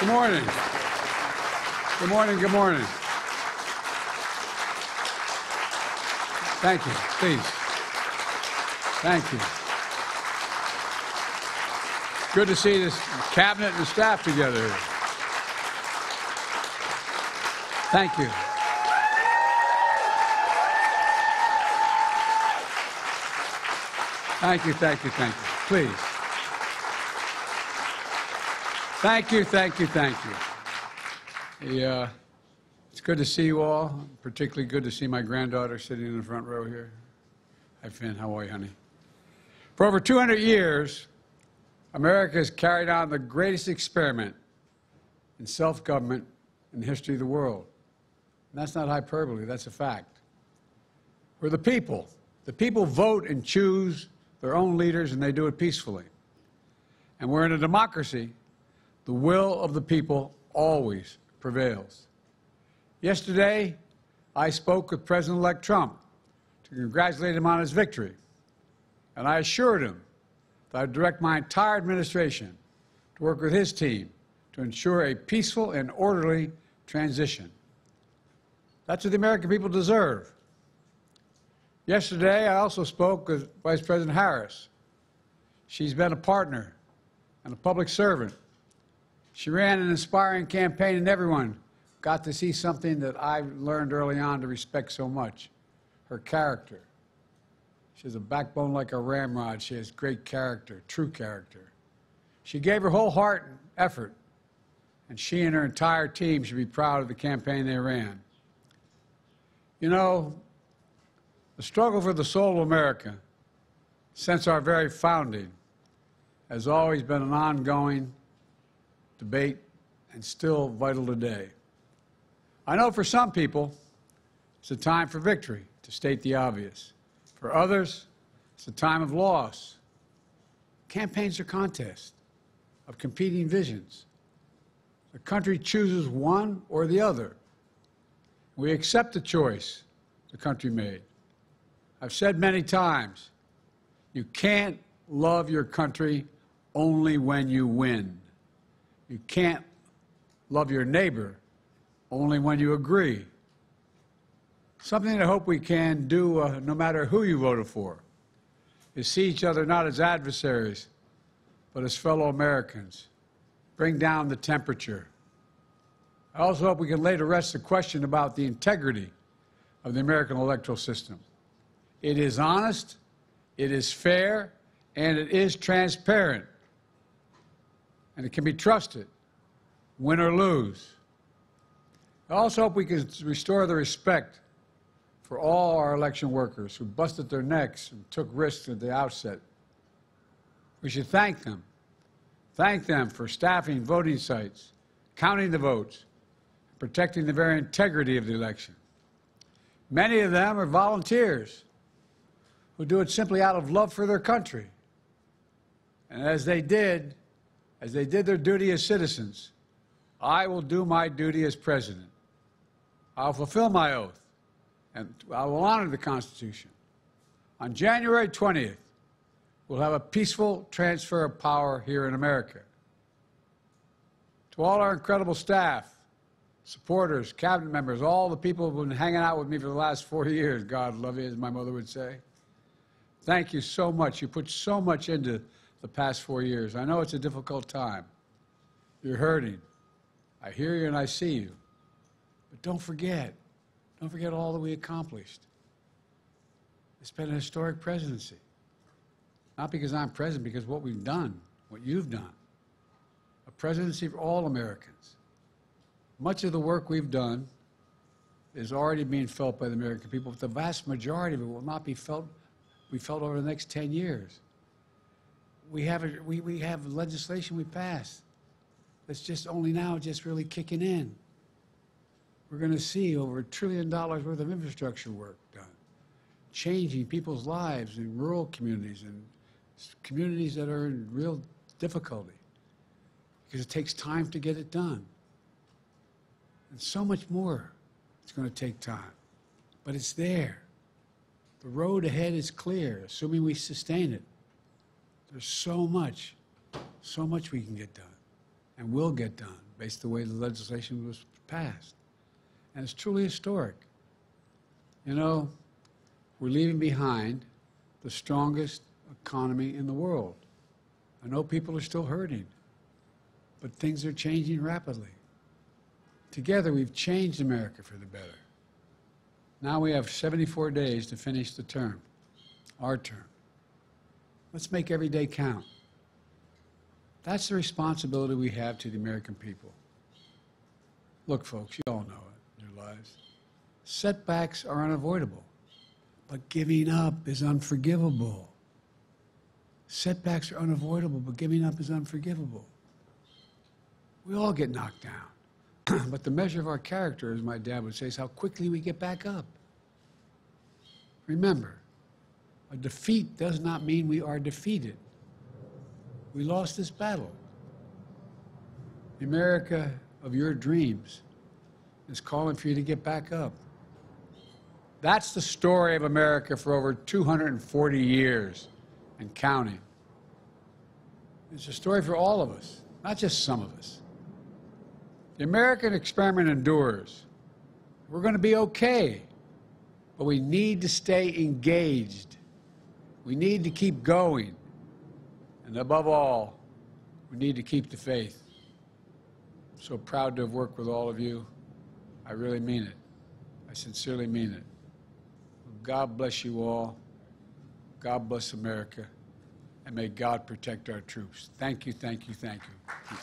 Good morning. Good morning. Good morning. Thank you. Please. Thank you. Good to see this cabinet and staff together here. Thank you. Thank you, thank you, thank you. Please. Thank you, thank you, thank you. It's good to see you all. Particularly good to see my granddaughter sitting in the front row here. Hi, Finn. How are you, honey? For over 200 years, America has carried on the greatest experiment in self-government in the history of the world. And that's not hyperbole. That's a fact. We're the people. The people vote and choose their own leaders, and they do it peacefully. And we're in a democracy. The will of the people always prevails. Yesterday, I spoke with President-elect Trump to congratulate him on his victory. And I assured him that I'd direct my entire administration to work with his team to ensure a peaceful and orderly transition. That's what the American people deserve. Yesterday, I also spoke with Vice President Harris. She's been a partner and a public servant. She ran an inspiring campaign, and everyone got to see something that I learned early on to respect so much, her character. She has a backbone like a ramrod. She has great character, true character. She gave her whole heart and effort, and she and her entire team should be proud of the campaign they ran. You know, the struggle for the soul of America, since our very founding, has always been an ongoing debate and still vital today. I know for some people, it's a time for victory, to state the obvious. For others, it's a time of loss. Campaigns are contests of competing visions. The country chooses one or the other. We accept the choice the country made. I've said many times, you can't love your country only when you win. You can't love your neighbor only when you agree. Something that I hope we can do, no matter who you voted for, is see each other not as adversaries, but as fellow Americans. Bring down the temperature. I also hope we can lay to rest the question about the integrity of the American electoral system. It is honest, it is fair, and it is transparent. And it can be trusted, win or lose. I also hope we can restore the respect for all our election workers who busted their necks and took risks at the outset. We should thank them. Thank them for staffing voting sites, counting the votes, and protecting the very integrity of the election. Many of them are volunteers who do it simply out of love for their country. And as they did their duty as citizens, I will do my duty as president. I'll fulfill my oath, and I will honor the Constitution. On January 20th, we'll have a peaceful transfer of power here in America. To all our incredible staff, supporters, cabinet members, all the people who have been hanging out with me for the last 40 years, God love you, as my mother would say, thank you so much. You put so much into the past 4 years. I know it's a difficult time. You're hurting. I hear you and I see you. But don't forget all that we accomplished. It's been a historic presidency. Not because I'm president, because what we've done, what you've done. A presidency for all Americans. Much of the work we've done is already being felt by the American people, but the vast majority of it will not be felt over the next 10 years. We have legislation we passed that's just only now just really kicking in. We're going to see over $1 trillion worth of infrastructure work done, changing people's lives in rural communities and communities that are in real difficulty, because it takes time to get it done. And so much more it's going to take time, but it's there. The road ahead is clear, assuming we sustain it. There's so much we can get done and will get done based on the way the legislation was passed. And it's truly historic. You know, we're leaving behind the strongest economy in the world. I know people are still hurting, but things are changing rapidly. Together, we've changed America for the better. Now we have 74 days to finish the term, our term. Let's make every day count. That's the responsibility we have to the American people. Look, folks, you all know it in your lives. Setbacks are unavoidable, but giving up is unforgivable. Setbacks are unavoidable, but giving up is unforgivable. We all get knocked down, but the measure of our character, as my dad would say, is how quickly we get back up. Remember, a defeat does not mean we are defeated. We lost this battle. The America of your dreams is calling for you to get back up. That's the story of America for over 240 years and counting. It's a story for all of us, not just some of us. The American experiment endures. We're going to be okay, but we need to stay engaged. We need to keep going. And above all, we need to keep the faith. I'm so proud to have worked with all of you. I really mean it. I sincerely mean it. God bless you all. God bless America. And may God protect our troops. Thank you, thank you, thank you.